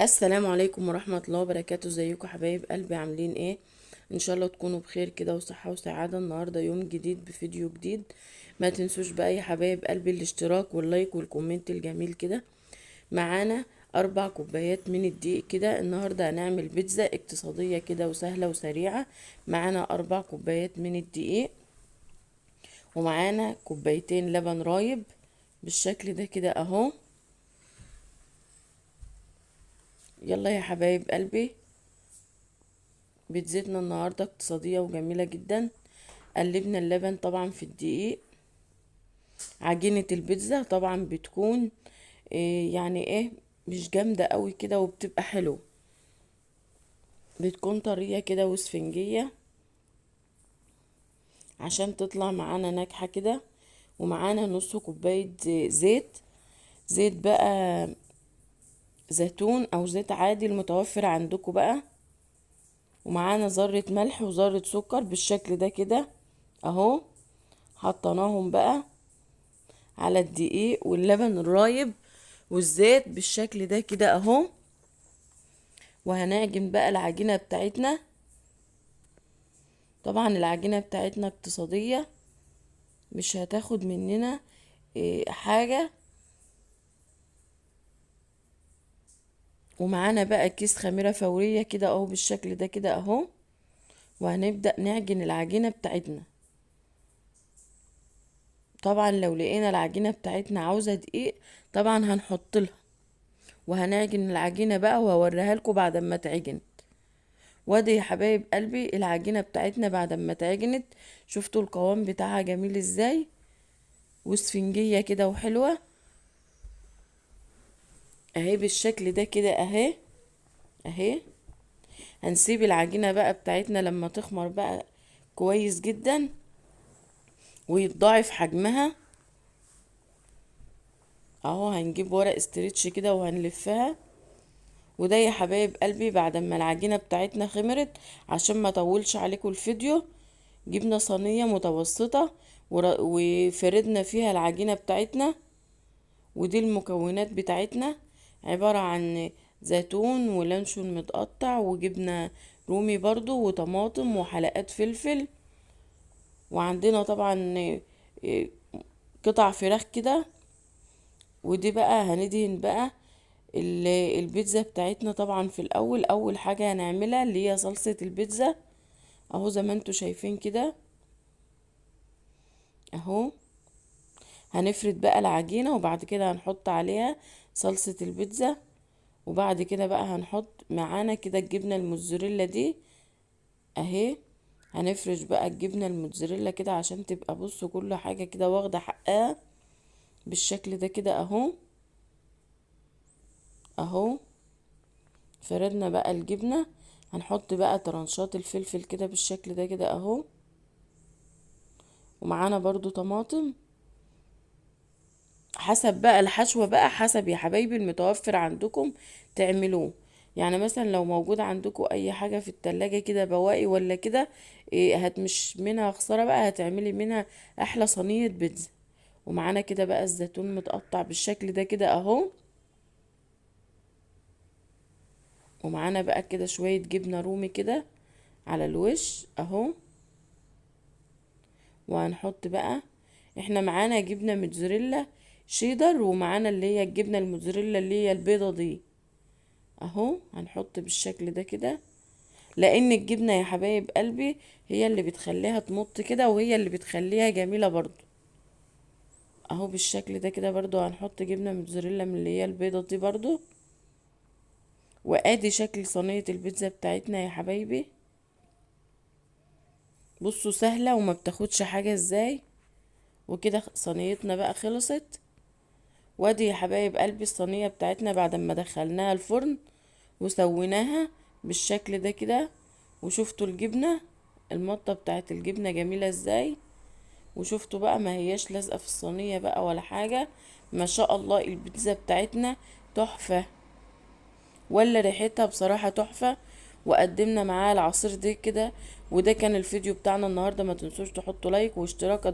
السلام عليكم ورحمة الله وبركاته. ازيكم حبايب قلبي؟ عاملين ايه؟ ان شاء الله تكونوا بخير كده وصحة وسعادة. النهاردة يوم جديد بفيديو جديد. ما تنسوش بقى يا حبايب قلبي الاشتراك واللايك والكومنت الجميل كده. معانا 4 كوبايات من الدقيق كده. النهاردة هنعمل بيتزا اقتصادية كده وسهلة وسريعة. معانا 4 كوبايات من الدقيق، ومعانا كوبايتين لبن رايب بالشكل ده كده اهو. يلا يا حبايب قلبي، بيتزتنا النهاردة اقتصادية وجميلة جدا. قلبنا اللبن طبعا في الدقيق. عجينة البيتزا طبعا بتكون يعني ايه، مش جامدة قوي كده وبتبقى حلو، بتكون طرية كده وسفنجية عشان تطلع معانا ناجحة كده. ومعانا نص كوباية زيت. زيت بقى زيتون او زيت عادي المتوفر عندكم بقى. ومعانا ذرة ملح وذرة سكر بالشكل ده كده اهو. حطيناهم بقى على الدقيق واللبن الرايب والزيت بالشكل ده كده اهو. وهنعجن بقى العجينة بتاعتنا. طبعا العجينة بتاعتنا اقتصادية، مش هتاخد مننا حاجة. ومعانا بقى كيس خميرة فورية كده اهو بالشكل ده كده اهو. وهنبدأ نعجن العجينة بتاعتنا. طبعا لو لقينا العجينة بتاعتنا عاوزة دقيق طبعا هنحط لها. وهنعجن العجينة بقى وهوريها لكم بعد ما تعجن. وادي يا حبايب قلبي العجينة بتاعتنا بعد ما اتعجنت. شفتوا القوام بتاعها جميل ازاي، وسفنجية كده وحلوة اهي بالشكل ده كده اهي. اهي هنسيب العجينة بقى بتاعتنا لما تخمر بقى كويس جدا ويتضاعف حجمها اهو. هنجيب ورق استرتش كده وهنلفها. وده يا حبايب قلبي بعد ما العجينة بتاعتنا خمرت، عشان ما اطولش عليكم الفيديو، جبنا صينية متوسطة وفردنا فيها العجينة بتاعتنا. ودي المكونات بتاعتنا، عبارة عن زيتون ولانشون متقطع وجبنة رومي برضو وطماطم وحلقات فلفل. وعندنا طبعا إيه، قطع فراخ كده. ودي بقى هندهن بقى البيتزا بتاعتنا. طبعا في الاول اول حاجة هنعملها اللي هي صلصة البيتزا اهو زي ما انتوا شايفين كده اهو. هنفرد بقى العجينة وبعد كده هنحط عليها صلصة البيتزا. وبعد كده بقى هنحط معانا كده الجبنة الموتزاريلا دي اهي. هنفرش بقى الجبنة الموتزاريلا كده عشان تبقى بصوا كل حاجة كده واخدة حقها بالشكل ده كده اهو. اهو فردنا بقى الجبنة. هنحط بقى طرنشات الفلفل كده بالشكل ده كده اهو. ومعانا برضو طماطم. حسب بقى الحشوة بقى، حسب يا حبايبي المتوفر عندكم تعملوه. يعني مثلا لو موجود عندكم اي حاجة في التلاجة كده بواقي ولا كده، هتمش منها خسارة بقى، هتعملي منها احلى صينية بيتزا. ومعانا كده بقى الزيتون متقطع بالشكل ده كده اهو. ومعانا بقى كده شوية جبنة رومي كده على الوش اهو. وهنحط بقى، احنا معانا جبنة موتزاريلا شيدر، ومعانا اللي هي الجبنة الموتزاريلا اللي هي البيضة دي اهو. هنحط بالشكل ده كده، لان الجبنة يا حبايب قلبي هي اللي بتخليها تمط كده وهي اللي بتخليها جميلة برضو اهو. بالشكل ده كده برضو هنحط جبنة موتزاريلا من اللي هي البيضة دي برضو. وادي شكل صينية البيتزا بتاعتنا يا حبايبي. بصوا سهلة وما بتاخدش حاجة ازاي. وكده صينيتنا بقى خلصت. وادي يا حبايب قلبي الصينية بتاعتنا بعد ما دخلناها الفرن وسويناها بالشكل ده كده. وشفتوا الجبنة، المطة بتاعت الجبنة جميلة ازاي. وشفتوا بقى ما هياش لازقة في الصينية بقى ولا حاجة. ما شاء الله البيتزا بتاعتنا تحفة، ولا ريحتها بصراحة تحفة. وقدمنا معاها العصير دي كده. وده كان الفيديو بتاعنا النهاردة. ما تنسوش تحطوا لايك واشتراك.